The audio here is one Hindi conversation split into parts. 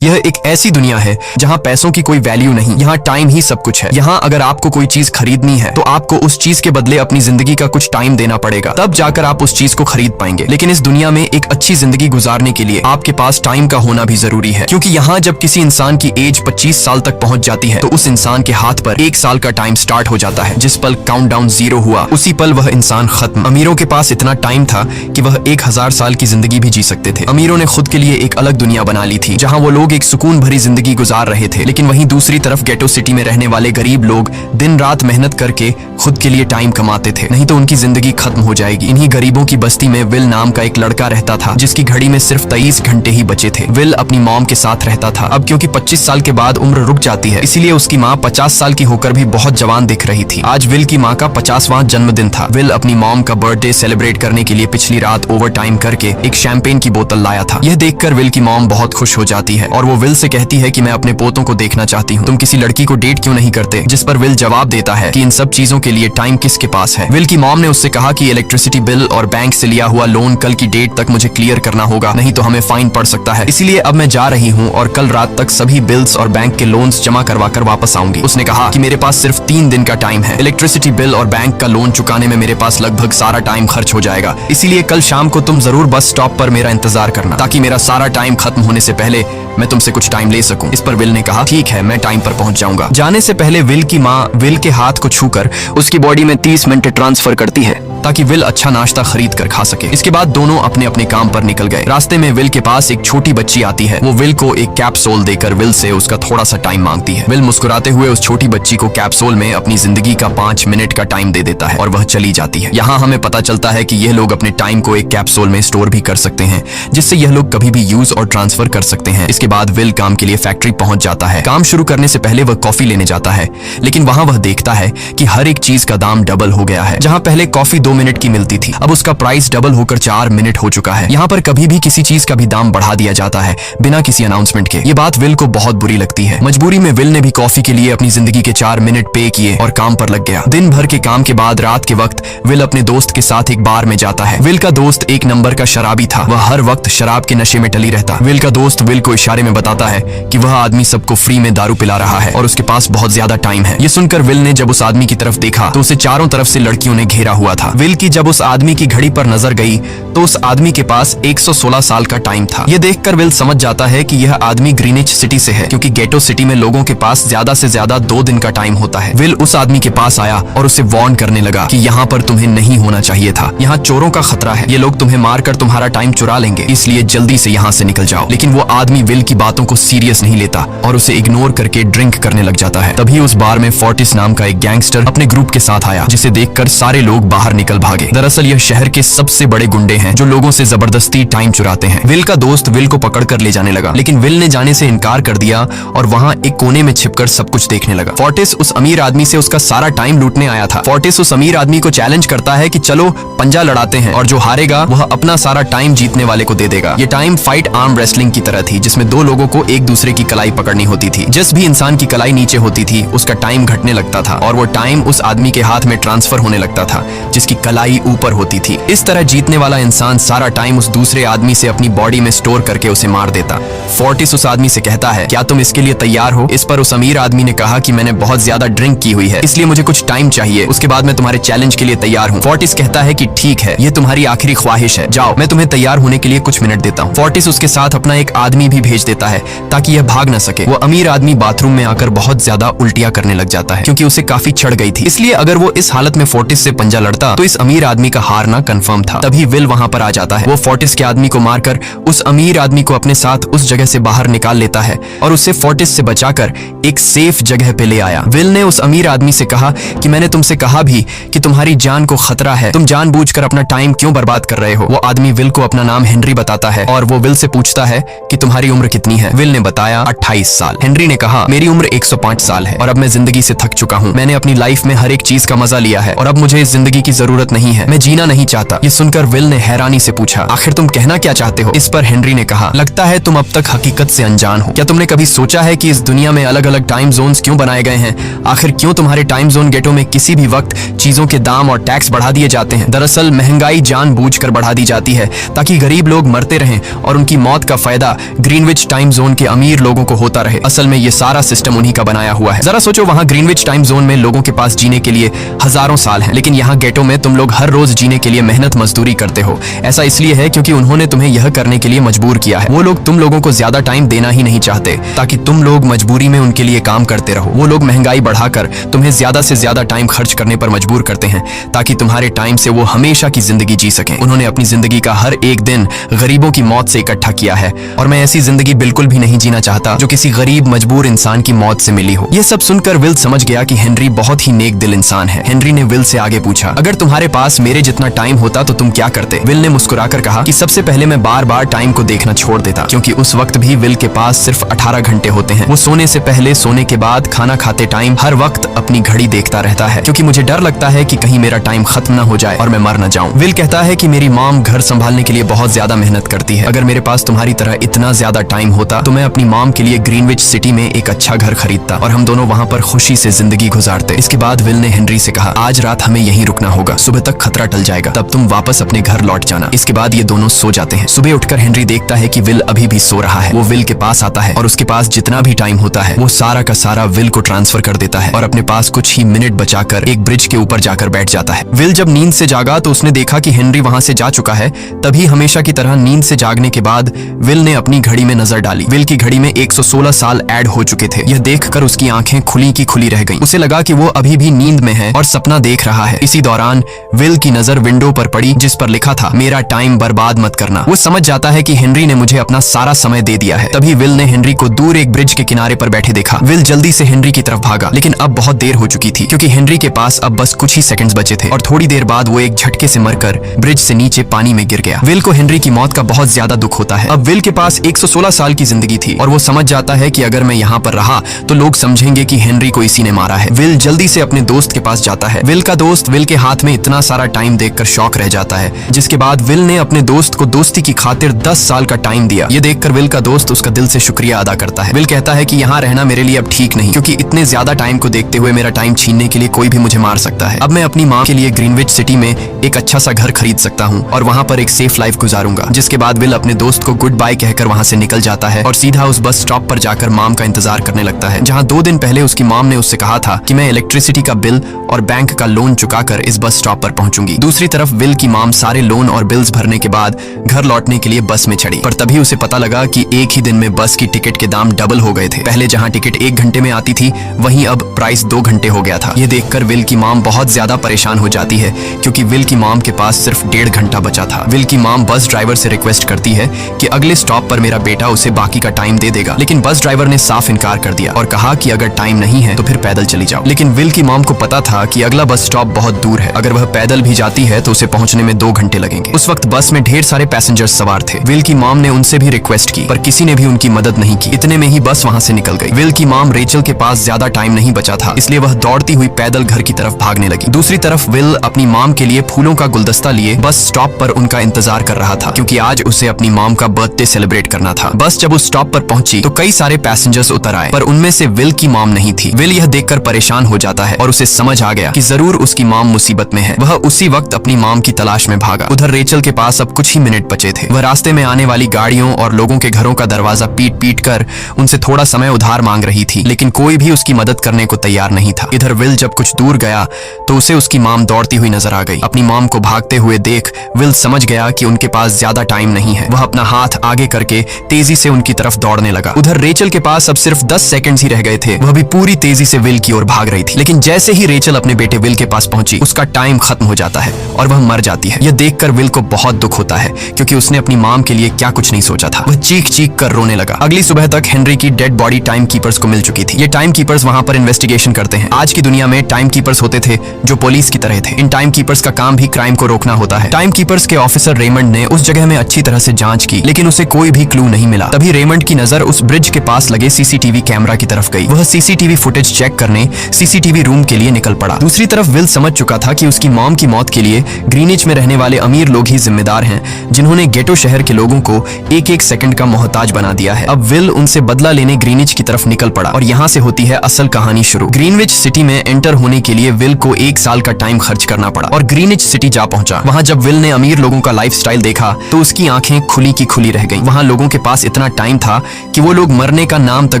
यह एक ऐसी दुनिया है जहाँ पैसों की कोई वैल्यू नहीं, यहाँ टाइम ही सब कुछ है। यहाँ अगर आपको कोई चीज खरीदनी है तो आपको उस चीज के बदले अपनी जिंदगी का कुछ टाइम देना पड़ेगा, तब जाकर आप उस चीज को खरीद पाएंगे। लेकिन इस दुनिया में एक अच्छी जिंदगी गुजारने के लिए आपके पास टाइम का होना भी जरूरी है, क्योंकि यहाँ जब किसी इंसान की एज 25 साल तक पहुंच जाती है तो उस इंसान के हाथ पर 1 साल का टाइम स्टार्ट हो जाता है। जिस पल काउंटडाउन 0 हुआ उसी पल वह इंसान खत्म। अमीरों के पास इतना टाइम था कि वह 1000 साल की जिंदगी भी जी सकते थे। अमीरों ने खुद के लिए एक अलग दुनिया बना ली थी जहाँ वो लोग एक सुकून भरी जिंदगी गुजार रहे थे, लेकिन वहीं दूसरी तरफ गेटो सिटी में रहने वाले गरीब लोग दिन रात मेहनत करके खुद के लिए टाइम कमाते थे, नहीं तो उनकी जिंदगी खत्म हो जाएगी। इन्हीं गरीबों की बस्ती में विल नाम का एक लड़का रहता था जिसकी घड़ी में सिर्फ 23 घंटे ही बचे थे। विल अपनी मॉम के साथ रहता था। अब क्योंकि 25 साल के बाद उम्र रुक जाती है, इसीलिए उसकी माँ 50 साल की होकर भी बहुत जवान दिख रही थी। आज विल की माँ का 50वां जन्मदिन था। विल अपनी मॉम का बर्थडे सेलिब्रेट करने के लिए पिछली रात ओवर टाइम करके एक शैंपेन की बोतल लाया था। यह देखकर विल की मॉम बहुत खुश हो जाती है और वो विल से कहती है कि मैं अपने पोतों को देखना चाहती हूँ, तुम किसी लड़की को डेट क्यों नहीं करते? जिस पर विल जवाब देता है कि इन सब चीजों के लिए टाइम किसके पास है। विल की मॉम ने उससे कहा कि इलेक्ट्रिसिटी बिल और बैंक से लिया हुआ लोन कल की डेट तक मुझे क्लियर करना होगा, नहीं तो हमें फाइन पड़ सकता है। इसीलिए अब मैं जा रही हूँ और कल रात तक सभी बिल्स और बैंक के लोन्स जमा करवा कर वापस आऊंगी। उसने कहा कि मेरे पास सिर्फ 3 दिन का टाइम है। इलेक्ट्रिसिटी बिल और बैंक का लोन चुकाने में मेरे पास लगभग सारा टाइम खर्च हो जाएगा, इसीलिए कल शाम को तुम जरूर बस स्टॉप पर मेरा इंतजार करना, ताकि मेरा सारा टाइम खत्म होने से पहले मैं तुमसे कुछ टाइम ले सकूं। इस पर विल ने कहा ठीक है, मैं टाइम पर पहुंच जाऊंगा। जाने से पहले विल की माँ विल के हाथ को छूकर उसकी बॉडी में 30 मिनट ट्रांसफर करती है ताकि विल अच्छा नाश्ता खरीद कर खा सके। इसके बाद दोनों अपने अपने काम पर निकल गए। रास्ते में विल के पास एक छोटी बच्ची आती है। वो विल को एक कैप्सूल देकर विल से उसका थोड़ा सा टाइम मांगती है। विल मुस्कुराते हुए उस छोटी बच्ची को कैप्सूल में अपनी जिंदगी का 5 मिनट का टाइम दे देता है और वह चली जाती है। यहाँ हमें पता चलता है कि यह लोग अपने टाइम को एक कैप्सूल में स्टोर भी कर सकते हैं, जिससे यह लोग कभी भी यूज और ट्रांसफर कर सकते हैं। इसके बाद विल काम के लिए फैक्ट्री पहुंच जाता है। काम शुरू करने से पहले वह कॉफी लेने जाता है, लेकिन वहां वह देखता है कि हर एक चीज का दाम डबल हो गया है। जहां पहले कॉफी 2 मिनट की मिलती थी, अब उसका प्राइस डबल होकर 4 मिनट हो चुका है। यहाँ पर कभी भी किसी चीज का भी दाम बढ़ा दिया जाता है बिना किसी अनाउंसमेंट के। ये बात विल को बहुत बुरी लगती है। मजबूरी में विल ने भी कॉफी के लिए अपनी जिंदगी के 4 मिनट पे किए और काम पर लग गया। दिन भर के काम के बाद रात के वक्त विल अपने दोस्त के साथ एक बार में जाता है। विल का दोस्त 1 नंबर का शराबी था। वह हर वक्त शराब के नशे में टली रहता। विल का दोस्त विल को इशारे में बताता है कि वह आदमी सबको फ्री में दारू पिला रहा है और उसके पास बहुत ज्यादा टाइम है। ये सुनकर विल ने जब उस आदमी की तरफ देखा तो उसे चारों तरफ से लड़कियों ने घेरा हुआ था। विल की जब उस आदमी की घड़ी पर नजर गई तो उस आदमी के पास 116 साल का टाइम था। यह देखकर विल समझ जाता है कि यह आदमी ग्रीनिच सिटी से है, क्योंकि गेटो सिटी में लोगों के पास ज्यादा से ज्यादा 2 दिन का टाइम होता है। विल उस आदमी के पास आया और उसे वार्न करने लगा कि यहाँ पर तुम्हें नहीं होना चाहिए था। यहाँ चोरों का खतरा है, ये लोग तुम्हें मारकर तुम्हारा टाइम चुरा लेंगे, इसलिए जल्दी से यहाँ से निकल जाओ। लेकिन वो आदमी विल की बातों को सीरियस नहीं लेता और उसे इग्नोर करके ड्रिंक करने लग जाता है। तभी उस बार में फोर्टिस नाम का एक गैंगस्टर अपने ग्रुप के साथ आया, जिसे देखकर सारे लोग बाहर निकल भागे। दरअसल यह शहर के सबसे बड़े गुंडे हैं जो लोगों से जबरदस्ती टाइम चुराते हैं। विल का दोस्त विल को पकड़कर ले जाने लगा, लेकिन विल ने जाने से इनकार कर दिया और वहां एक कोने में छिपकर सब कुछ देखने लगा। फोर्टिस उस अमीर आदमी से उसका सारा टाइम लूटने आया था। फोर्टिस उस अमीर आदमी को चैलेंज करता है कि चलो पंजा लड़ाते हैं और जो हारेगा वह अपना सारा टाइम जीतने वाले को दे देगा। ये टाइम फाइट आर्म रेसलिंग की तरह थी, जिसमें 2 लोगों को एक दूसरे की कलाई पकड़नी होती थी। जिस भी इंसान की कलाई नीचे होती थी उसका टाइम घटने लगता था और वो टाइम उस आदमी के हाथ में ट्रांसफर होने लगता था जिसकी कलाई ऊपर होती थी। इस तरह जीतने वाला इंसान सारा टाइम उस दूसरे आदमी से अपनी बॉडी में स्टोर करके उसे मार देता। फोर्टिस उस आदमी से कहता है क्या तुम इसके लिए तैयार हो? इस पर उस अमीर आदमी ने कहा कि मैंने बहुत ज्यादा ड्रिंक की हुई है, इसलिए मुझे कुछ टाइम चाहिए, उसके बाद मैं तुम्हारे चैलेंज के लिए तैयार हूँ। फोर्टिस कहता है कि ठीक है, ये तुम्हारी आखिरी ख्वाहिश है, जाओ मैं तुम्हें तैयार होने के लिए कुछ मिनट देता हूँ। फोर्टिस उसके साथ अपना एक आदमी भी भेज देता है ताकि यह भाग न सके। वो अमीर आदमी बाथरूम में आकर बहुत ज्यादा उल्टियां करने लग जाता है, क्योंकि उसे काफी चढ़ गई थी। इसलिए अगर वो इस हालत में फोर्टिस से पंजा लड़ता तो इस अमीर आदमी का हारना कंफर्म था। तभी विल वहां पर आ जाता है। वो फोर्टिस के आदमी को मारकर उस अमीर आदमी को अपने साथ उस जगह से बाहर निकाल लेता है और उसे फोर्टिस से बचाकर एक सेफ जगह पे ले आया। विल ने उस अमीर आदमी से कहा कि मैंने तुमसे कहा भी कि तुम्हारी जान को खतरा है, तुम जानबूझकर अपना टाइम क्यों बर्बाद कर रहे हो? वो आदमी विल को अपना नाम हेनरी बताता है और वो विल से पूछता है कि तुम्हारी उम्र कितनी है? विल ने बताया 28 साल। हेनरी ने कहा मेरी उम्र 105 साल है और अब मैं जिंदगी से थक चुका हूँ। मैंने अपनी लाइफ में हर एक चीज का मजा लिया है और अब मुझे इस जिंदगी की जरूरत जरूरत नहीं है, मैं जीना नहीं चाहता। ये सुनकर विल ने हैरानी से पूछा, आखिर तुम कहना क्या चाहते हो? इस पर हेनरी ने कहा, लगता है तुम अब तक हकीकत से अनजान हो। क्या तुमने कभी सोचा है कि इस दुनिया में अलग अलग टाइम जोन्स क्यों बनाए गए हैं? आखिर क्यों तुम्हारे टाइम जोन गेटों में किसी भी वक्त चीजों के दाम और टैक्स बढ़ा दिए जाते हैं? दरअसल महंगाई जानबूझकर बढ़ा दी जाती है ताकि गरीब लोग मरते रहें और उनकी मौत का फायदा ग्रीनविच टाइम जोन के अमीर लोगों को होता रहे। असल में ये सारा सिस्टम उन्हीं का बनाया हुआ है। जरा सोचो, वहाँ ग्रीनविच टाइम जोन में लोगों के पास जीने के लिए हजारों साल हैं, लेकिन यहाँ गेटों में तुम लोग हर रोज जीने के लिए मेहनत मजदूरी करते हो। ऐसा इसलिए है क्योंकि उन्होंने तुम्हें यह करने के लिए मजबूर किया है। वो लोग तुम लोगों को ज्यादा टाइम देना ही नहीं चाहते ताकि तुम लोग मजबूरी में उनके लिए काम करते रहो। वो लोग महंगाई बढ़ाकर तुम्हें ज्यादा से ज्यादा टाइम खर्च करने पर मजबूर करते हैं ताकि तुम्हारे टाइम से वो हमेशा की जिंदगी जी सकें। उन्होंने अपनी जिंदगी का हर एक दिन गरीबों की मौत से इकट्ठा किया है और मैं ऐसी जिंदगी बिल्कुल भी नहीं जीना चाहता जो किसी गरीब मजबूर इंसान की मौत से मिली हो। यह सब सुनकर विल समझ गया कि हेनरी बहुत ही नेक दिल इंसान है। हेनरी ने विल से आगे पूछा, अगर तुम्हारे पास मेरे जितना टाइम होता तो तुम क्या करते? विल ने मुस्कुराकर कहा कि सबसे पहले मैं बार बार टाइम को देखना छोड़ देता, क्योंकि उस वक्त भी विल के पास सिर्फ 18 घंटे होते हैं। वो सोने से पहले, सोने के बाद, खाना खाते टाइम हर वक्त अपनी घड़ी देखता रहता है, क्योंकि मुझे डर लगता है कि कहीं मेरा टाइम खत्म ना हो जाए और मैं मर न जाऊं। विल कहता है कि मेरी मॉम घर संभालने के लिए बहुत ज्यादा मेहनत करती है। अगर मेरे पास तुम्हारी तरह इतना ज्यादा टाइम होता तो मैं अपनी मॉम के लिए ग्रीनविच सिटी में एक अच्छा घर खरीदता और हम दोनों वहाँ पर खुशी से जिंदगी गुजारते। इसके बाद विल ने हेनरी से कहा, आज रात हमें यहीं रुकना होगा, सुबह तक खतरा टल जाएगा, तब तुम वापस अपने घर लौट जाना। इसके बाद ये दोनों सो जाते हैं। सुबह उठकर हेनरी देखता है कि विल अभी भी सो रहा है। वो विल के पास आता है और उसके पास जितना भी टाइम होता है वो सारा का सारा विल को ट्रांसफर कर देता है और अपने पास कुछ ही मिनट बचाकर एक ब्रिज के ऊपर जाकर बैठ जाता है। विल जब नींद से जागा तो उसने देखा कि हेनरी वहां से जा चुका है। तभी हमेशा की तरह नींद से जागने के बाद विल ने अपनी घड़ी में नजर डाली। विल की घड़ी में 116 साल ऐड हो चुके थे। यह देखकर उसकी आंखें खुली की खुली रह गईं। उसे लगा कि वो अभी भी नींद में है और सपना देख रहा है। इसी दौरान विल की नजर विंडो पर पड़ी जिस पर लिखा था, मेरा टाइम बर्बाद मत करना। वो समझ जाता है कि हेनरी ने मुझे अपना सारा समय दे दिया है। तभी विल ने हेनरी को दूर एक ब्रिज के किनारे पर बैठे देखा। विल जल्दी से हेनरी की तरफ भागा, लेकिन अब बहुत देर हो चुकी थी क्योंकि हेनरी के पास अब बस कुछ ही सेकंड्स बचे थे और थोड़ी देर बाद वो एक झटके से मरकर ब्रिज से नीचे पानी में गिर गया। विल को हेनरी की मौत का बहुत ज्यादा दुख होता है। अब विल के पास 116 साल की जिंदगी थी और वो समझ जाता है कि अगर मैं यहाँ पर रहा तो लोग समझेंगे कि हेनरी को इसी ने मारा है। विल जल्दी से अपने दोस्त के पास जाता है। विल का दोस्त विल के हाथ में इतना सारा टाइम देखकर शॉक रह जाता है, जिसके बाद विल ने अपने दोस्त को दोस्ती की खातिर 10 साल का टाइम दिया। ये देखकर विल का दोस्त उसका दिल से शुक्रिया अदा करता है। विल कहता है कि यहाँ रहना मेरे लिए अब ठीक नहीं, क्योंकि इतने ज्यादा टाइम को देखते हुए मेरा टाइम छीनने के लिए कोई भी मुझे मार सकता है। अब मैं अपनी माँ के लिए ग्रीनविच सिटी में एक अच्छा सा घर खरीद सकता हूँ और वहाँ पर एक सेफ लाइफ गुजारूंगा। जिसके बाद विल अपने दोस्त को गुड बाय कहकर वहाँ से निकल जाता है और सीधा उस बस स्टॉप पर जाकर मॉम का इंतजार करने लगता है, जहाँ 2 दिन पहले उसकी मॉम ने उससे कहा था कि मैं इलेक्ट्रिसिटी का बिल और बैंक का लोन चुकाकर इस बस स्टॉप पर पहुंचूंगी। दूसरी तरफ विल की मॉम सारे लोन और बिल्स भरने के बाद घर लौटने के लिए बस में चढ़ी, पर तभी उसे पता लगा कि एक ही दिन में बस की टिकट के दाम डबल हो गए थे। पहले जहाँ टिकट 1 घंटे में आती थी वहीं अब प्राइस 2 घंटे हो गया था। ये देखकर विल की मॉम बहुत ज्यादा परेशान हो जाती है, क्योंकि विल की मॉम के पास सिर्फ 1.5 घंटा बचा था। विल की मॉम बस ड्राइवर से रिक्वेस्ट करती है कि अगले स्टॉप पर मेरा बेटा उसे बाकी का टाइम दे देगा, लेकिन बस ड्राइवर ने साफ इनकार कर दिया और कहा कि अगर टाइम नहीं है तो फिर पैदल चली जाओ। लेकिन विल की मॉम को पता था कि अगला बस स्टॉप बहुत दूर है, अगर वह पैदल भी जाती है तो उसे पहुंचने में 2 घंटे लगेंगे। उस वक्त बस में ढेर सारे पैसेंजर्स सवार थे। विल की मॉम ने उनसे भी रिक्वेस्ट की, पर किसी ने भी उनकी मदद नहीं की। इतने में ही बस वहां से निकल गई। विल की मॉम रेचल के पास ज्यादा टाइम नहीं बचा था, इसलिए वह दौड़ती हुई पैदल घर की तरफ भागने लगी। दूसरी तरफ विल अपनी मॉम के लिए फूलों का गुलदस्ता लिए बस स्टॉप पर उनका इंतजार कर रहा था, क्योंकि आज उसे अपनी मॉम का बर्थडे सेलिब्रेट करना था। बस जब उस स्टॉप पर पहुंची तो कई सारे पैसेंजर्स उतर आए, पर उनमें से विल की मॉम नहीं थी। विल यह देखकर परेशान हो जाता है और उसे समझ आ गया कि जरूर उसकी मॉम मुसीबत में है। वह उसी वक्त अपनी मॉम की तलाश में भागा। उधर रेचल के पास अब कुछ ही मिनट बचे थे। वह रास्ते में आने वाली गाड़ियों और लोगों के घरों का दरवाजा पीट पीट कर उनसे थोड़ा समय उधार मांग रही थी, लेकिन कोई भी उसकी मदद करने को तैयार नहीं था। इधर विल जब कुछ दूर गया तो उसे उसकी मॉम दौड़ती हुई नजर आ गई। अपनी मॉम को भागते हुए देख विल समझ गया कि उनके पास ज्यादा टाइम नहीं है। वह अपना हाथ आगे करके तेजी से उनकी तरफ दौड़ने लगा। उधर रेचल के पास अब सिर्फ 10 सेकंड्स ही रह गए थे। वह भी पूरी तेजी से विल की ओर भाग रही थी, लेकिन जैसे ही रेचल अपने बेटे विल के पास पहुंची उसका टाइम खत्म हो जाता है और वह मर जाती है। यह देखकर विल को बहुत दुख होता है, क्योंकि उसने अपनी मॉम के लिए क्या कुछ नहीं सोचा था। वह चीख चीख कर रोने लगा। अगली सुबह तक हेनरी की डेड बॉडी टाइम कीपर्स को मिल चुकी थी। ये टाइम कीपर्स वहां पर इन्वेस्टिगेशन करते हैं। आज की दुनिया में टाइम कीपर्स होते थे जो पुलिस की तरह थे। इन टाइम कीपर्स का काम भी क्राइम को रोकना होता है। टाइम कीपर्स के ऑफिसर रेमंड ने उस जगह में अच्छी तरह से जांच की, लेकिन उसे कोई भी क्लू नहीं मिला। तभी रेमंड की नजर उस ब्रिज के पास लगे सीसीटीवी कैमरा की तरफ गई। वह सीसीटीवी फुटेज चेक करने सीसीटीवी रूम के लिए निकल पड़ा। दूसरी तरफ विल समझ चुका था कि उसकी मॉम की मौत के लिए ग्रीनिच में रहने वाले अमीर लोग ही जिम्मेदार हैं, जिन्होंने गेटो शहर के लोगों को एक एक सेकंड का मोहताज बना दिया है। अब विल उनसे बदला लेने ग्रीनिच की तरफ निकल पड़ा और यहाँ से होती है असल कहानी शुरू। ग्रीनविच सिटी में एंटर होने के लिए विल को 1 साल का टाइम खर्च करना पड़ा और ग्रीनिच सिटी जा पहुंचा। वहाँ जब विल ने अमीर लोगों का लाइफस्टाइल देखा तो उसकी आंखें खुली की खुली रह गईं। वहाँ लोगों के पास इतना टाइम था कि वो लोग मरने का नाम तक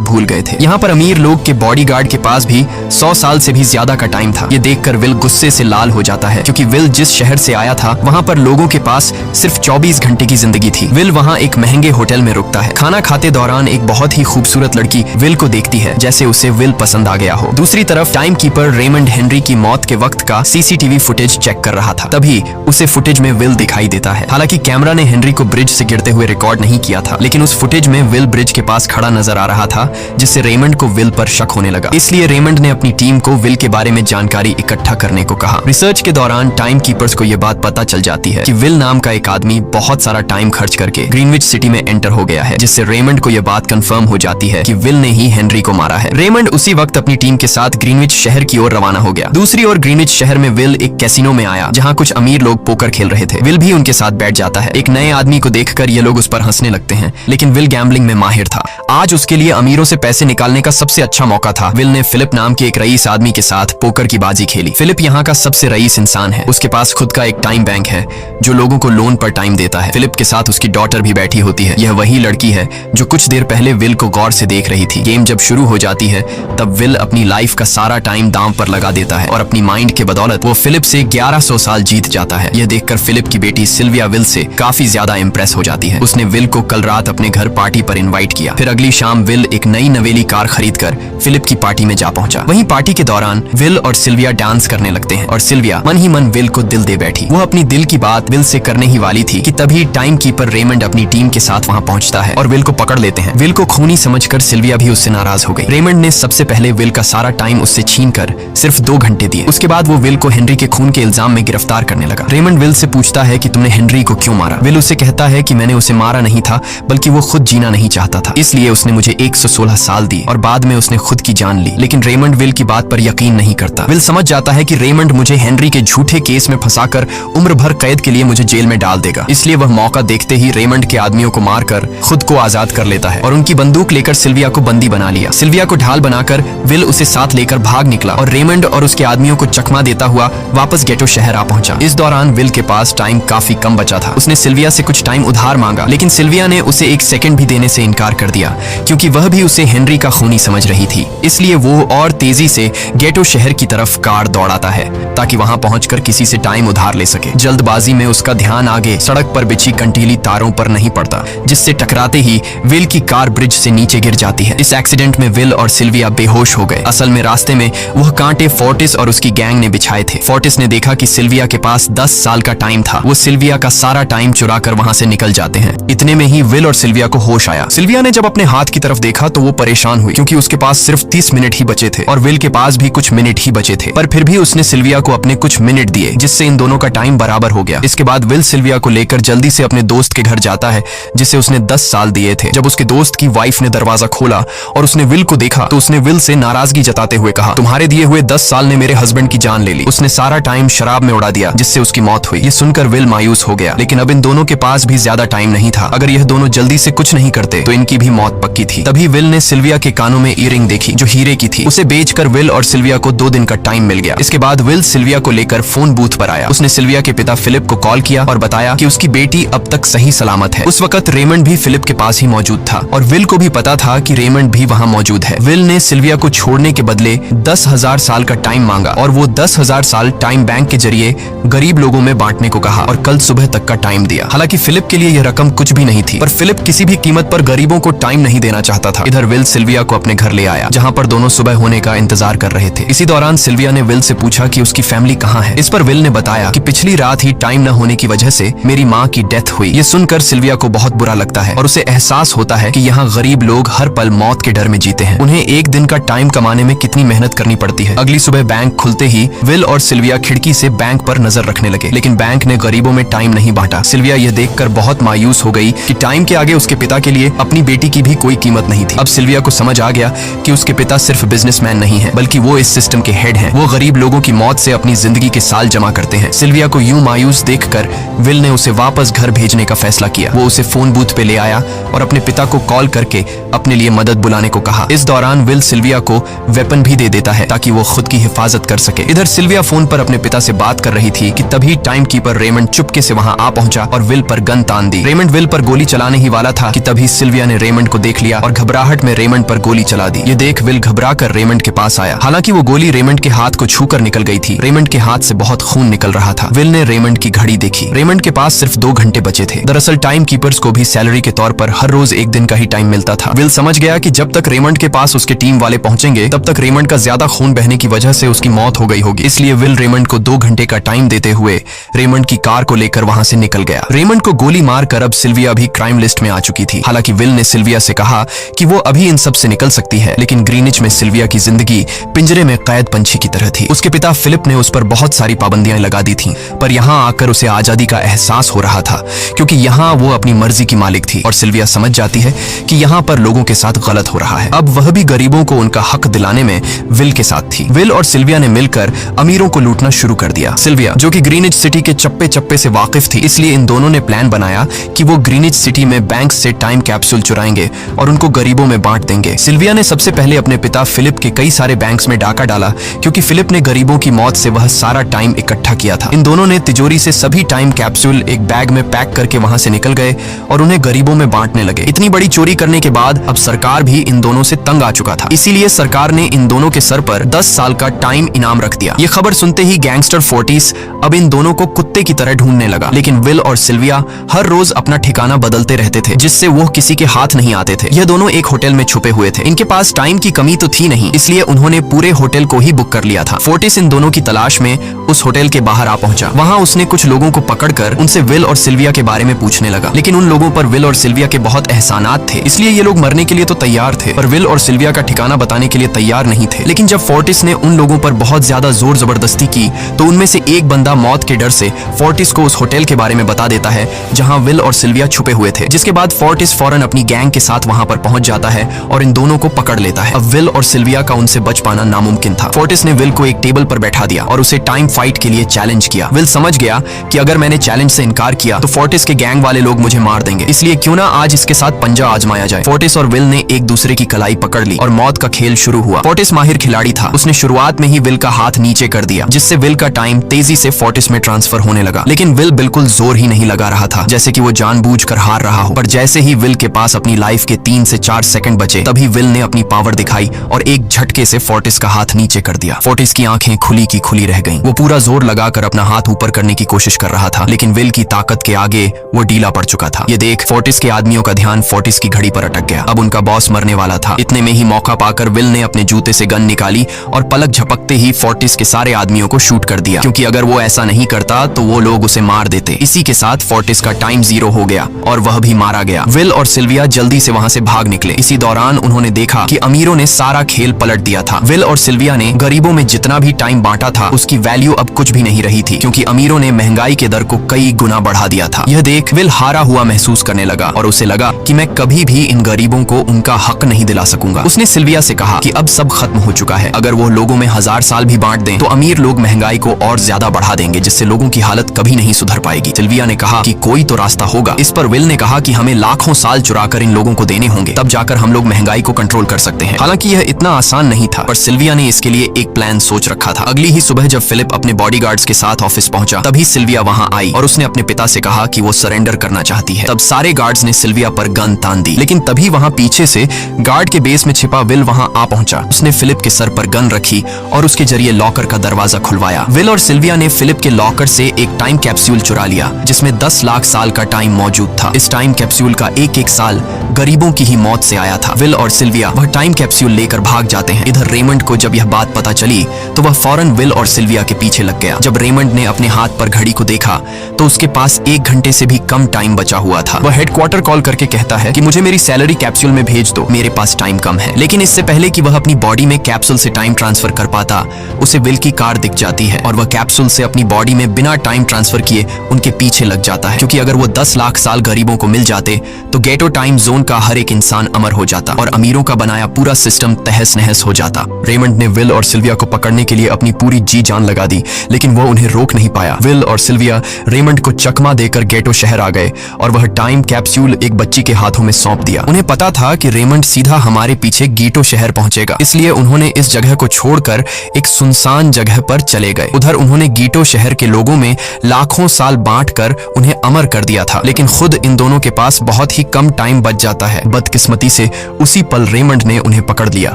भूल गए थे। यहाँ पर अमीर लोग के बॉडीगार्ड के पास भी 100 साल से भी ज्यादा का टाइम था। ये देखकर विल गुस्से से लाल हो जाता है, क्योंकि विल जिस शहर से आया था वहाँ पर लोगों के पास सिर्फ 24 घंटे की जिंदगी थी। विल वहाँ एक महंगे होटल में रुकता है। खाना खाते दौरान एक बहुत ही खूबसूरत लड़की विल को देखती है, जैसे उसे विल पसंद आ गया हो। दूसरी तरफ टाइम कीपर रेमंड हेनरी की मौत के वक्त का सीसीटीवी फुटेज चेक कर रहा था। तभी उसे फुटेज में विल दिखाई देता है। हालांकि कैमरा ने हेनरी को ब्रिज से गिरते हुए रिकॉर्ड नहीं किया था, लेकिन उस फुटेज में विल ब्रिज के पास खड़ा नजर आ रहा था, जिससे रेमंड को विल पर शक होने लगा। इसलिए रेमंड ने अपनी टीम को विल के बारे में जानकारी इकट्ठा करने को कहा। रिसर्च के दौरान टाइम कीपर्स को यह बात पता चल जाती है कि विल नाम का एक आदमी बहुत सारा टाइम खर्च करके ग्रीनविच सिटी में एंटर हो गया है, जिससे रेमंड को यह बात कंफर्म हो जाती है कि विल ने ही हेनरी को मारा है। रेमंड उसी वक्त अपनी टीम के साथ ग्रीनविच शहर की ओर रवाना हो गया। दूसरी ओर ग्रीनविच शहर में विल एक कैसीनो में आया, जहाँ कुछ अमीर लोग पोकर खेल रहे थे। विल भी उनके साथ बैठ जाता है। एक नए आदमी को देखकर ये लोग उस पर हंसने लगते हैं, लेकिन विल गैम्बलिंग में माहिर था। आज उसके लिए अमीरों से पैसे निकालने का सबसे अच्छा मौका था। विल ने फिलिप नाम के एक रईस आदमी के साथ पोकर की बाजी खेली। फिलिप यहाँ का सबसे रईस इंसान है। उसके पास खुद का एक टाइम बैंक है जो लोगों को लोन पर टाइम देता है। फिलिप के साथ उसकी डॉटर भी बैठी होती है। यह वही लड़की है जो कुछ देर पहले विल को गौर से देख रही थी। गेम जब शुरू हो जाती है तब विल अपनी लाइफ का सारा टाइम दांव पर लगा देता है और अपनी माइंड के बदौलत वो फिलिप से 1100 साल जीत जाता है। यह देखकर फिलिप की बेटी सिल्विया विल से काफी ज्यादा इंप्रेस हो जाती है। उसने विल को कल रात अपने घर पार्टी पर इनवाइट किया। फिर अगली शाम विल एक नई नवेली कार खरीदकर फिलिप की पार्टी में जा पहुंचा। वहीं पार्टी के दौरान विल और सिल्विया डांस करने लगते हैं और सिल्विया मन ही मन विल को दिल दे बैठी। वो अपनी दिल की बात विल से करने ही वाली थी कि तभी टाइम कीपर रेमंड अपनी टीम के साथ वहां पहुंचता है और विल को पकड़ लेते हैं। विल को खूनी समझकर सिल्विया भी उससे नाराज हो गई। रेमंड ने सबसे पहले विल का सारा टाइम उससे छीनकर सिर्फ 2 घंटे दिए। उसके बाद वो विल को हेनरी के खून के इल्जाम में गिरफ्तार करने लगा। रेमंड विल से पूछता है कि तुमने हेनरी को क्यों मारा। विल उसे कहता है कि मैंने उसे मारा नहीं था, बल्कि वो खुद जीना नहीं चाहता था, इसलिए उसने मुझे 116 साल दिए और बाद में उसने खुद की जान ली। लेकिन रेमंड विल की बात पर यकीन नहीं करता। विल समझ जाता है कि रेमंड मुझे हेनरी के झूठे केस में फंसाकर उम्र भर कैद के लिए मुझे जेल में डाल देगा, इसलिए वह मौका देखते ही रेमंड के आदमियों को मारकर खुद को आजाद कर लेता है और उनकी बंदूक लेकर सिल्विया को बंदी बना लिया। सिल्विया को ढाल बनाकर विल उसे साथ लेकर भाग निकला और रेमंड और उसके आदमियों को चकमा देता हुआ वापस गेटो शहर आ पहुंचा। इस दौरान विल के पास टाइम काफी कम बचा था। उसने सिल्विया से कुछ टाइम उधार मांगा, लेकिन सिल्विया ने उसे 1 सेकंड भी देने से इनकार कर दिया, क्योंकि वह भी उसे हेनरी का खूनी समझ रही थी। इसलिए वो और तेजी से गेटो शहर की तरफ कार दौड़ाता है ताकि वहां पहुंचकर किसी से टाइम उधार ले सके। जल्दबाजी में उसका ध्यान आगे सड़क पर बिछी कंटीली तारों पर नहीं पड़ता, जिससे टकराते ही विल की कार ब्रिज से नीचे गिर जाती है। इस एक्सीडेंट में विल और सिल्विया बेहोश हो गए। असल में रास्ते में वह कांटे फोर्टिस और उसकी गैंग ने बिछाए थे। फोर्टिस ने देखा कि सिल्विया के पास 10 साल का टाइम था। वो सिल्विया का सारा टाइम चुराकर वहां से निकल जाते हैं। इतने में ही विल और सिल्विया को होश आया। सिल्विया ने जब अपने हाथ की तरफ देखा तो वो परेशान हुई, क्योंकि उसके पास सिर्फ 30 मिनट ही बचे थे और विल के पास भी कुछ मिनट ही बचे थे। पर फिर भी उसने सिल्विया को अपने कुछ मिनट दिए, जिससे इन दोनों का टाइम बराबर हो गया। इसके बाद विल सिल्विया को लेकर जल्दी से अपने दोस्त के घर जाता है, जिसे उसने 10 साल दिए थे। जब उसके दोस्त की वाइफ ने दरवाजा खोला और उसने विल को देखा तो उसने विल से नाराजगी जताते हुए कहा, तुम्हारे दिए हुए 10 साल ने मेरे हस्बैंड की जान ले ली। उसने सारा टाइम शराब में उड़ा दिया, जिससे उसकी मौत हुई। ये सुनकर विल मायूस हो गया, लेकिन अब इन दोनों के पास भी ज्यादा टाइम नहीं था। अगर यह दोनों जल्दी से कुछ नहीं करते तो इनकी भी मौत पक्की थी। तभी विल ने सिल्विया के कानों में ईयरिंग देखी जो हीरे की थी। उसे बेचकर विल और सिल्विया को 2 दिन का टाइम मिल गया। इसके बाद विल सिल्विया को लेकर फोन बूथ पर आया। उसने सिल्विया के पिता फिलिप को कॉल किया और बताया कि उसकी बेटी अब तक सही सलामत है। उस वक्त रेमंड भी फिलिप के पास ही मौजूद था और विल को भी पता था कि रेमंड भी वहां मौजूद है। विल ने सिल्विया को छोड़ने के बदले 10,000 साल का टाइम मांगा और वो 10,000 साल टाइम बैंक के जरिए गरीब लोगों में बांटने को कहा और कल सुबह तक का टाइम दिया। हालांकि फिलिप के लिए यह रकम कुछ भी नहीं थी, पर फिलिप किसी भी कीमत पर गरीबों को टाइम नहीं देना चाहता था। इधर विल सिल्विया को अपने घर ले आया, जहां पर दोनों सुबह होने का इंतजार कर रहे थे। इसी दौरान सिल्विया ने विल से पूछा कि उसकी फैमिली कहाँ है। इस पर विल ने बताया कि पिछली रात ही टाइम न होने की वजह से मेरी माँ की डेथ हुई। ये सुनकर सिल्विया को बहुत बुरा लगता है और उसे एहसास होता है कि यहाँ गरीब लोग हर पल मौत के डर में जीते हैं। उन्हें एक दिन का टाइम कमाने में कितनी मेहनत करनी पड़ती है। अगली सुबह बैंक खुलते ही विल और सिल्विया खिड़की से बैंक पर नजर रखने लगे, लेकिन बैंक ने गरीबों में टाइम नहीं बांटा। सिल्विया यह देखकर बहुत मायूस हो गई कि टाइम के आगे उसके पिता के लिए अपनी बेटी की भी कोई कीमत नहीं थी। अब सिल्विया को समझ आ गया कि उसके पिता सिर्फ बिजनेसमैन नहीं है, बल्कि वो इस सिस्टम के हेड हैं। वो गरीब लोगों की मौत से अपनी जिंदगी के साल जमा करते हैं। सिल्विया को यूं मायूस देखकर विल ने उसे वापस घर भेजने का फैसला किया। वो उसे फोन बूथ पे ले आया और अपने पिता को कॉल करके अपने लिए मदद बुलाने को कहा। इस दौरान विल सिल्विया को वेपन भी दे देता है ताकि वो खुद की हिफाजत कर सके। इधर सिल्विया फोन पर अपने पिता से बात कर रही थी कि तभी टाइम कीपर रेमंड चुपके से वहां आ पहुंचा और विल पर गन तान दी। रेमंड विल पर गोली चलाने ही वाला था कि तभी सिल्विया ने रेमंड को देख लिया और घबराहट में रेमंड पर गोली चला दी। ये देख विल घबरा कर रेमंड के पास आया। हालांकि वो गोली रेमंड के हाथ को छूकर निकल गई थी। रेमंड के हाथ से बहुत खून निकल रहा था। विल ने रेमंड की घड़ी देखी। रेमंड के पास सिर्फ 2 घंटे बचे थे। दरअसल टाइम कीपर्स को भी सैलरी के तौर पर हर रोज 1 दिन का ही टाइम मिलता था। विल समझ गया कि जब तक रेमंड के पास उसके टीम वाले पहुंचेंगे तब तक रेमंड का ज्यादा खून बहने की वजह से उसकी मौत हो गई होगी। इसलिए विल रेमंड को 2 घंटे का टाइम देते हुए रेमंड की कार को लेकर वहां से निकल गया। रेमंड को गोली मारकर अब सिल्विया भी क्राइम लिस्ट में आ चुकी थी। हालांकि विल ने सिल्विया से कहा कि वो अभी इन सब से निकल सकती है, लेकिन ग्रीनिच में सिल्विया की जिंदगी पिंजरे में कैद पंछी की तरह थी। उसके पिता फिलिप ने उस पर बहुत सारी पाबंदियां लगा दी थीं, पर यहाँ आकर उसे आजादी का एहसास हो रहा था, क्योंकि यहाँ वो अपनी मर्जी की मालिक थी और सिल्विया समझ जाती है कि यहाँ पर लोगों के साथ गलत हो रहा है। अब वह भी गरीबों को उनका हक दिलाने में विल के साथ थी। विल और सिल्विया ने मिलकर अमीरों को लूटना शुरू कर दिया। सिल्विया, जो कि ग्रीनिच सिटी के चप्पे चप्पे से वाकिफ थी, इसलिए इन दोनों ने प्लान बनाया कि वो ग्रीनिच सिटी में बैंक से टाइम कैप्सूल चुराएंगे और उनको गरीबों में बांट देंगे। सिल्विया ने सबसे पहले अपने पिता फिलिप के कई सारे बैंक्स में डाका डाला, क्योंकि फिलिप ने गरीबों की मौत से वह सारा टाइम इकट्ठा किया था। इन दोनों ने तिजोरी से सभी टाइम कैप्सूल एक बैग में पैक करके वहां से निकल गए और उन्हें गरीबों में बांटने लगे। इतनी बड़ी चोरी करने के बाद अब सरकार भी इन दोनों से तंग आ चुका था, इसीलिए सरकार ने इन दोनों के सर पर 10 साल का टाइम इनाम रख दिया। ये खबर सुनते ही गैंगस्टर फोर्टिस अब इन दोनों को कुत्ते की तरह ढूंढने लगा। लेकिन विल और सिल्विया हर रोज अपना ठिकाना बदलते रहते थे, जिससे वो किसी के हाथ नहीं आते थे। यह दोनों एक होटल में छुपे हुए थे। इनके पास टाइम की कमी तो थी नहीं, इसलिए उन्होंने पूरे होटल को ही बुक कर लिया था। फोर्टिस इन दोनों की तलाश में उस होटल के बाहर आ पहुंचा। वहां उसने कुछ लोगों को पकड़कर उनसे विल और सिल्विया के बारे में पूछने लगा, लेकिन उन लोगों पर विल और सिल्विया के बहुत एहसानात थे, इसलिए ये लोग मरने के लिए तो तैयार थे, पर विल और सिल्विया का ठिकाना बताने के लिए तैयार नहीं थे। लेकिन जब फोर्टिस ने उन लोगों पर बहुत ज्यादा जोर जबरदस्ती की, तो उनमें से एक बंदा मौत के डर से फोर्टिस को उस होटल के बारे में बता देता है जहां विल और सिल्विया छुपे हुए थे। जिसके बाद फोर्टिस फौरन अपनी गैंग के साथ वहां पर पहुंच जाता है और इन दोनों को पकड़ लेता है। अब विल और सिल्विया का उनसे बच पाना नामुमकिन था। फोर्टिस ने विल को एक टेबल पर बैठा दिया और उसे टाइम फाइट के लिए चैलेंज किया। विल समझ गया कि अगर मैंने चैलेंज से इनकार किया तो फोर्टिस के गैंग वाले लोग मुझे मार देंगे, इसलिए क्यों ना आज इसके साथ पंजा आजमाया जाए। फोर्टिस और विल ने एक दूसरे की कलाई पकड़ ली और मौत का खेल शुरू हुआ। फोर्टिस माहिर खिलाड़ी था। उसने शुरुआत में ही विल का हाथ नीचे कर दिया, जिससे विल का टाइम तेजी से फोर्टिस में ट्रांसफर होने लगा। लेकिन विल बिल्कुल जोर ही नहीं लगा रहा था, जैसे कि वो जानबूझकर हार रहा हो। पर जैसे ही विल के पास अपनी लाइफ के 3 से 4 सेकंड बचे, तभी विल ने अपनी पावर दिखाई और एक झटके से फोर्टिस का हाथ नीचे कर दिया। फोर्टिस की आंखें खुली की खुली रह गईं। वो पूरा जोर लगाकर अपना हाथ ऊपर करने की कोशिश कर रहा था, लेकिन विल की ताकत के आगे वो ढीला पड़ चुका था। ये देख फोर्टिस के आदमियों का ध्यान फोर्टिस की घड़ी पर अटक गया। अब उनका बॉस मरने वाला था। इतने में ही मौका पाकर विल ने अपने जूते से गन निकाली और पलक झपकते ही फोर्टिस के सारे आदमियों को शूट कर दिया, क्योंकि अगर वो ऐसा नहीं करता तो वो लोग उसे मार देते। इसी के साथ फोर्टिस का टाइम 0 हो गया और वह भी मारा गया। विल और सिल्विया जल्दी से वहां से भाग निकले। इसी दौरान उन्होंने देखा कि अमीरों ने सारा खेल पलट दिया था। विल और सिल्विया ने गरीबों में जितना भी टाइम बांटा था उसकी वैल्यू अब कुछ भी नहीं रही थी, क्योंकि अमीरों ने महंगाई के दर को कई गुना बढ़ा दिया था। यह देख विल हारा हुआ महसूस करने लगा और उसे लगा कि मैं कभी भी इन गरीबों को उनका हक नहीं दिला सकूंगा। उसने सिल्विया से कहा कि अब सब खत्म हो चुका है। अगर वो लोगों में 1000 साल भी बांट दें तो अमीर लोग महंगाई को और ज्यादा बढ़ा देंगे, जिससे लोगों की हालत कभी नहीं सुधर पाएगी। सिल्विया ने कहा कि कोई तो रास्ता होगा। इस पर विल ने कहा कि हमें लाखों साल चुराकर इन लोगों को देने होंगे, तब जाकर हम लोग महंगाई को कंट्रोल कर सकते हैं। हालांकि यह इतना आसान नहीं था, पर सिल्विया ने इसके लिए एक प्लान सोच रखा था। अगली ही सुबह जब फिलिप अपने बॉडीगार्ड्स के साथ ऑफिस पहुंचा, तभी सिल्विया वहां आई और उसने अपने पिता से कहा कि वो सरेंडर करना चाहती है। तब सारे गार्ड्स ने सिल्विया पर गन तान दी, लेकिन तभी वहां पीछे से गार्ड के बेस में छिपा विल वहां आ पहुंचा। उसने फिलिप के सर पर गन रखी और उसके जरिए लॉकर का दरवाजा खुलवाया। विल और सिल्विया ने फिलिप के लॉकर से एक टाइम कैप्सूल चुरा लिया, जिसमें 10 लाख साल का टाइम मौजूद था। इस टाइम कैप्सूल का एक साल गरीबों की ही मौत से आया था। विल और सिल्विया वह टाइम कैप्सूल लेकर भाग जाते हैं। इधर रेमंड को जब यह बात पता चली तो वह फौरन विल और सिल्विया के पीछे लग गया। जब रेमंड ने अपने हाथ पर घड़ी को देखा तो उसके पास 1 घंटे से भी कम टाइम बचा हुआ था। वह हेडक्वार्टर कॉल करके कहता है कि मुझे मेरी सैलरी कैप्सूल में भेज दो, मेरे पास टाइम कम है। लेकिन इससे पहले कि वह अपनी बॉडी में कैप्सूल से टाइम ट्रांसफर कर पाता, उसे विल की कार दिख जाती है और वह कैप्सूल से अपनी बॉडी में बिना टाइम ट्रांसफर किए उनके पीछे लग जाता है, क्योंकि अगर वो 10 लाख साल गरीबों को मिल जाते तो गेटो टाइम जोन का हर एक इंसान अमर हो जाता और अमीरों का बनाया पूरा सिस्टम तहस नहस हो जाता। रेमंड ने विल और सिल्विया को पकड़ने के लिए अपनी पूरी जी जान छलांग लगा दी, लेकिन वो उन्हें रोक नहीं पाया। विल और सिल्विया रेमंड को चकमा देकर गेटो शहर आ गए और वह टाइम कैप्सूल एक बच्ची के हाथों में सौंप दिया। उन्हें पता था कि रेमंड सीधा हमारे पीछे गीटो शहर पहुंचेगा, इसलिए उन्होंने इस जगह को छोड़कर एक सुनसान जगह पर चले गए। उधर उन्होंने गीटो शहर के लोगों में लाखों साल बांटकर उन्हें अमर कर दिया था, लेकिन खुद इन दोनों के पास बहुत ही कम टाइम बच जाता है। बदकिस्मती से उसी पल रेमंड ने उन्हें पकड़ लिया।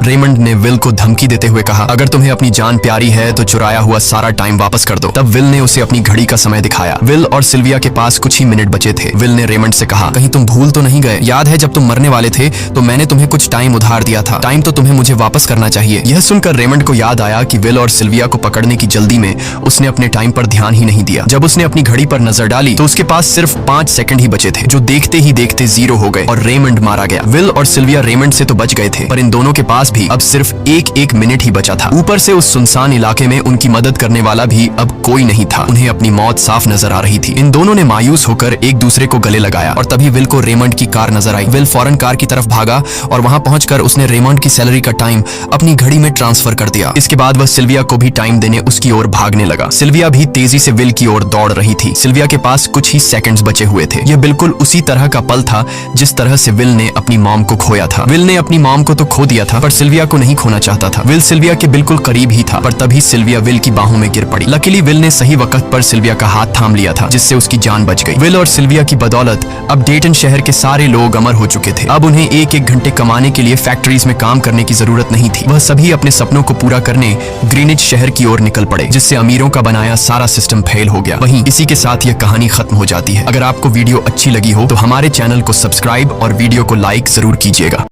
रेमंड ने विल को धमकी देते हुए कहा, अगर तुम्हें अपनी जान प्यारी है तो चुराया हुआ सारा टाइम वापस कर दो। तब विल ने उसे अपनी घड़ी का समय दिखाया। विल और सिल्विया के पास कुछ ही मिनट बचे थे। विल ने रेमंड से कहा, कहीं तुम भूल तो नहीं गए? याद है जब तुम मरने वाले थे तो मैंने तुम्हें कुछ टाइम उधार दिया था। टाइम तो तुम्हें मुझे वापस करना चाहिए। यह सुनकर रेमंड को याद आया कि विल और सिल्विया को पकड़ने की जल्दी में उसने अपने टाइम पर ध्यान ही नहीं दिया। जब उसने अपनी घड़ी पर नजर डाली तो उसके पास सिर्फ 5 सेकंड ही बचे थे, जो देखते ही देखते 0 हो गए और रेमंड मारा गया। विल और सिल्विया रेमंड से तो बच गए थे, पर इन दोनों के पास भी अब सिर्फ एक मिनट ही बचा था। ऊपर से उस सुनसान इलाके में उनकी मदद करने वाला भी अब कोई नहीं था। उन्हें अपनी मौत साफ नजर आ रही थी। इन दोनों ने मायूस होकर एक दूसरे को गले लगाया और तभी विल को रेमंड की कार नजर आई। विल फौरन कार की तरफ भागा और वहां पहुंचकर उसने रेमंड की सैलरी का टाइम अपनी घड़ी में ट्रांसफर कर दिया। इसके बाद वह सिल्विया को भी टाइम देने उसकी ओर भागने लगा। सिल्विया भी तेजी से विल की ओर दौड़ रही थी। सिल्विया के पास कुछ ही सेकंड्स बचे हुए थे। यह बिल्कुल उसी तरह का पल था जिस तरह से विल ने अपनी मॉम को खोया था। विल ने अपनी मॉम को तो खो दिया था, पर सिल्विया को नहीं खोना चाहता था। विल सिल्विया के बिल्कुल करीब ही था, पर तभी सिल्विया विल की बाहों में गिर पड़ी। लकीली विल ने सही वक्त पर सिल्विया का हाथ थाम लिया था, जिससे उसकी जान बच गई। विल और सिल्विया की बदौलत अब डेटन शहर के सारे लोग अमर हो चुके थे। अब उन्हें एक घंटे कमाने के लिए फैक्ट्रीज में काम करने की जरूरत नहीं थी। वह सभी अपने सपनों को पूरा करने ग्रीनिच शहर की ओर निकल पड़े, जिससे अमीरों का बनाया सारा सिस्टम फेल हो गया। वहीं इसी के साथ यह कहानी खत्म हो जाती है। अगर आपको वीडियो अच्छी लगी हो तो हमारे चैनल को सब्सक्राइब और वीडियो को लाइक जरूर कीजिएगा।